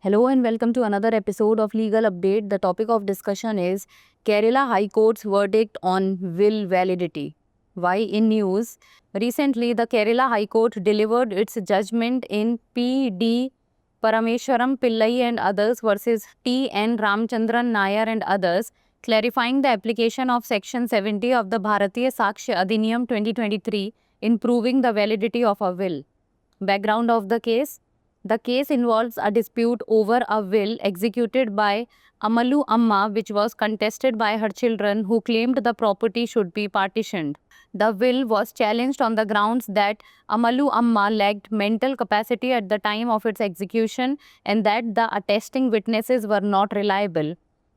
Hello and welcome to another episode of Legal Update. The topic of discussion is Kerala High Court's verdict on will validity. Why in news? Recently, the Kerala High Court delivered its judgment in P.D. Parameswaram Pillai and others versus T.N. Ramchandran Nair and others, clarifying the application of Section 70 of the Bharatiya Sakshya Adhiniyam 2023 in proving the validity of a will. Background of the case. The case involves a dispute over a will executed by Amalu Amma, which was contested by her children who claimed the property should be partitioned. The will was challenged on the grounds that Amalu Amma lacked mental capacity at the time of its execution and that the attesting witnesses were not reliable.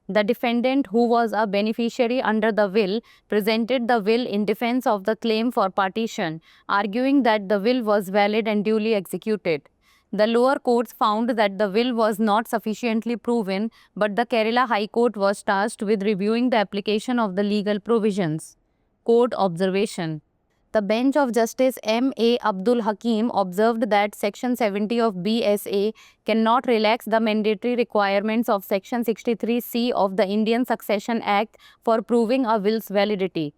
The defendant, who was a beneficiary under the will, presented the will in defense of the claim for partition, arguing that the will was valid and duly executed. The lower courts found that the will was not sufficiently proven, but the Kerala High Court was tasked with reviewing the application of the legal provisions. Court observation. The bench of Justice M.A. Abdul Hakim observed that Section 70 of BSA cannot relax the mandatory requirements of Section 63C of the Indian Succession Act for proving a will's validity.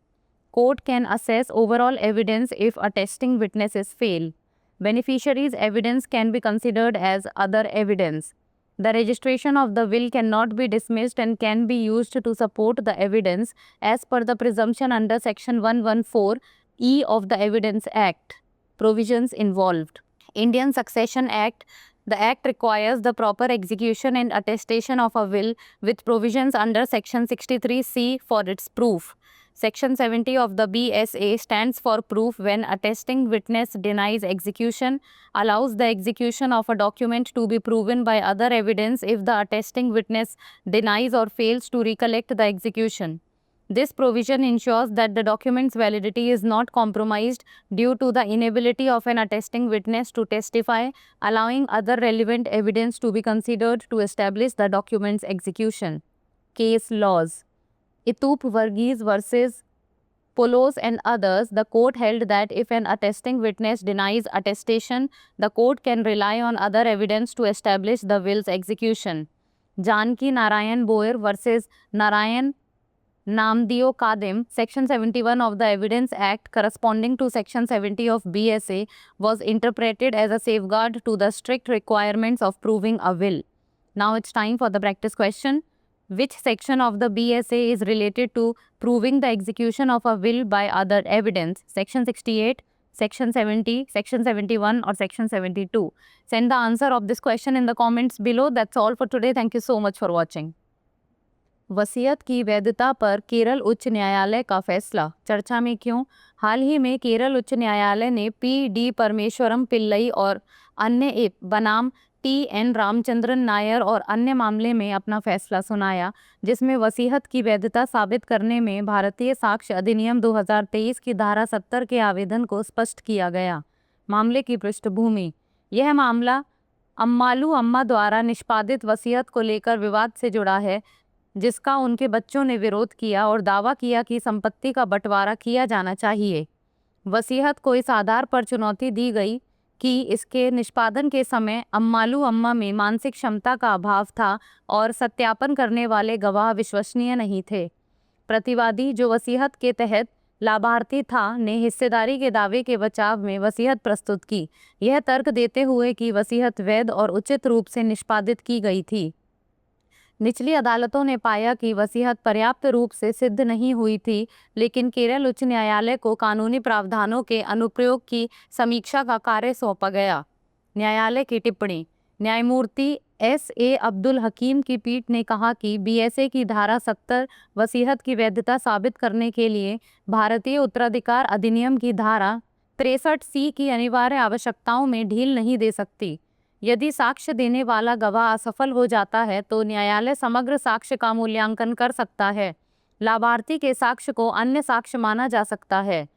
Court can assess overall evidence if attesting witnesses fail. Beneficiaries' evidence can be considered as other evidence. The registration of the will cannot be dismissed and can be used to support the evidence as per the presumption under Section 114E of the Evidence Act. Provisions involved. Indian Succession Act. The Act requires the proper execution and attestation of a will with provisions under Section 63C for its proof. Section 70 of the BSA stands for proof when attesting witness denies execution, allows the execution of a document to be proven by other evidence if the attesting witness denies or fails to recollect the execution. This provision ensures that the document's validity is not compromised due to the inability of an attesting witness to testify, allowing other relevant evidence to be considered to establish the document's execution. Case laws. Itup Varghese versus Polos and others, the court held that if an attesting witness denies attestation, the court can rely on other evidence to establish the will's execution. Janki Narayan Boer versus Narayan Namdeo Kadim, Section 71 of the Evidence Act corresponding to Section 70 of BSA was interpreted as a safeguard to the strict requirements of proving a will. Now it's time for the practice question. Which section of the BSA is related to proving the execution of a will by other evidence? Section 68, Section 70, Section 71 or Section 72? Send the answer of this question in the comments below. That's all for today. Thank you so much for watching. वसीयत की वैधता पर केरल उच्च न्यायालय का फैसला चर्चा में क्यों? हाल ही में केरल उच्च न्यायालय ने P.D. परमेश्वरम पिल्लई और अन्य बनाम T.N. रामचंद्रन नायर और अन्य मामले में अपना फैसला सुनाया, जिसमें वसीयत की वैधता साबित करने में भारतीय साक्ष्य अधिनियम 2023 की धारा 70 के आवेदन को स्पष्ट किया गया। मामले की पृष्ठभूमि। यह मामला अम्मालू अम्मा द्वारा निष्पादित वसीयत को लेकर विवाद से जुड़ा है, जिसका उनके बच्चों ने विरोध किया और दावा किया कि संपत्ति का बंटवारा किया जाना चाहिए। वसीयत को इस आधार पर चुनौती दी गई कि इसके निष्पादन के समय अम्मालू अम्मा में मानसिक क्षमता का अभाव था और सत्यापन करने वाले गवाह विश्वसनीय नहीं थे। प्रतिवादी, जो वसीयत के तहत लाभार्थी था, ने हिस्सेदारी के दावे के बचाव में वसीयत प्रस्तुत की, यह तर्क देते हुए कि वसीयत वैध और उचित रूप से निष्पादित की गई थी। निचली अदालतों ने पाया कि वसीयत पर्याप्त रूप से सिद्ध नहीं हुई थी, लेकिन केरल उच्च न्यायालय को कानूनी प्रावधानों के अनुप्रयोग की समीक्षा का कार्य सौंपा गया। न्यायालय की टिप्पणी। न्यायमूर्ति S.A. अब्दुल हकीम की पीठ ने कहा कि BSA की धारा 70 वसीयत की वैधता साबित करने के लिए भारतीय उत्तराधिकार अधिनियम की धारा 63C की अनिवार्य आवश्यकताओं में ढील नहीं दे सकती। यदि साक्ष्य देने वाला गवाह असफल हो जाता है तो न्यायालय समग्र साक्ष्य का मूल्यांकन कर सकता है। लाभार्थी के साक्ष्य को अन्य साक्ष्य माना जा सकता है।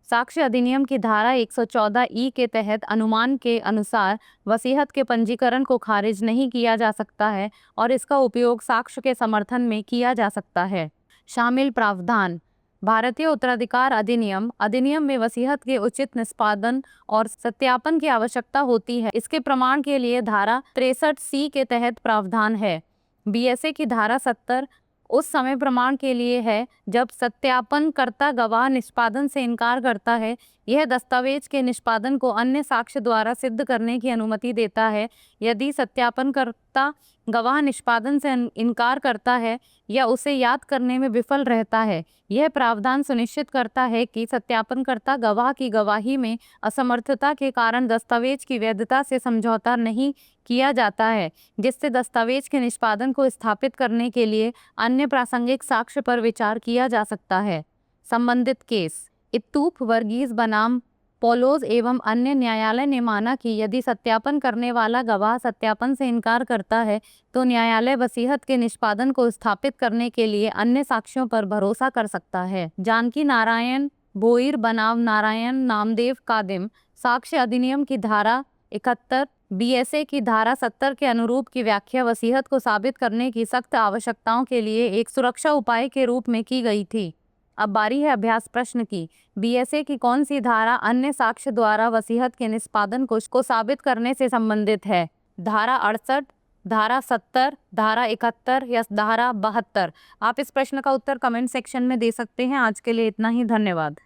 साक्ष्य अधिनियम की धारा 114E के तहत अनुमान के अनुसार वसीयत के पंजीकरण को खारिज नहीं किया जा सकता है और इसका उपयोग साक्ष्य के समर्थन में किया जा सकता है। शामिल प्रावधान। भारतीय उत्तराधिकार अधिनियम अधिनियम में वसीयत के उचित निष्पादन और सत्यापन की आवश्यकता होती है। इसके प्रमाण के लिए धारा 63C के तहत प्रावधान है। बीएसए की धारा 70 उस समय प्रमाण के लिए है जब सत्यापनकर्ता गवाह निष्पादन से इनकार करता है। यह दस्तावेज के निष्पादन को अन्य साक्ष्य द्वारा सिद्ध करने की अनुमति देता है। यदि सत्यापनकर्ता गवाह निष्पादन से इनकार करता है या उसे याद करने में विफल रहता है, यह प्रावधान सुनिश्चित करता है कि सत्यापनकर्ता गवाह की गवाही में असमर्थता के कारण दस्तावेज की वैधता से समझौता नहीं किया जाता है, जिससे दस्तावेज के निष्पादन को स्थापित करने के लिए अन्य प्रासंगिक साक्ष्य पर विचार किया जा सकता है। संबंधित केस इत्तूफ वर्गीस बनाम पोलोज एवं अन्य न्यायालय ने माना कि यदि सत्यापन करने वाला गवाह सत्यापन से इनकार करता है तो न्यायालय वसीयत के निष्पादन को स्थापित करने के लिए अन्य साक्ष्यों पर भरोसा कर सकता है। जानकी नारायण भोईर बनाम नारायण नामदेव कादिम साक्ष्य अधिनियम की धारा 71 बीएसए की धारा 70 के अनुरूप की व्याख्या वसीयत को साबित करने की सख्त आवश्यकताओं के लिए एक सुरक्षा उपाय के रूप में की गई थी। अब बारी है अभ्यास प्रश्न की। बीएसए की कौन सी धारा अन्य साक्ष्य द्वारा वसीयत के निष्पादन को साबित करने से संबंधित है? धारा 68, धारा 70, धारा 71 या धारा 72? आप इस प्रश्न का उत्तर कमेंट सेक्शन में दे सकते हैं। आज के लिए इतना ही, धन्यवाद।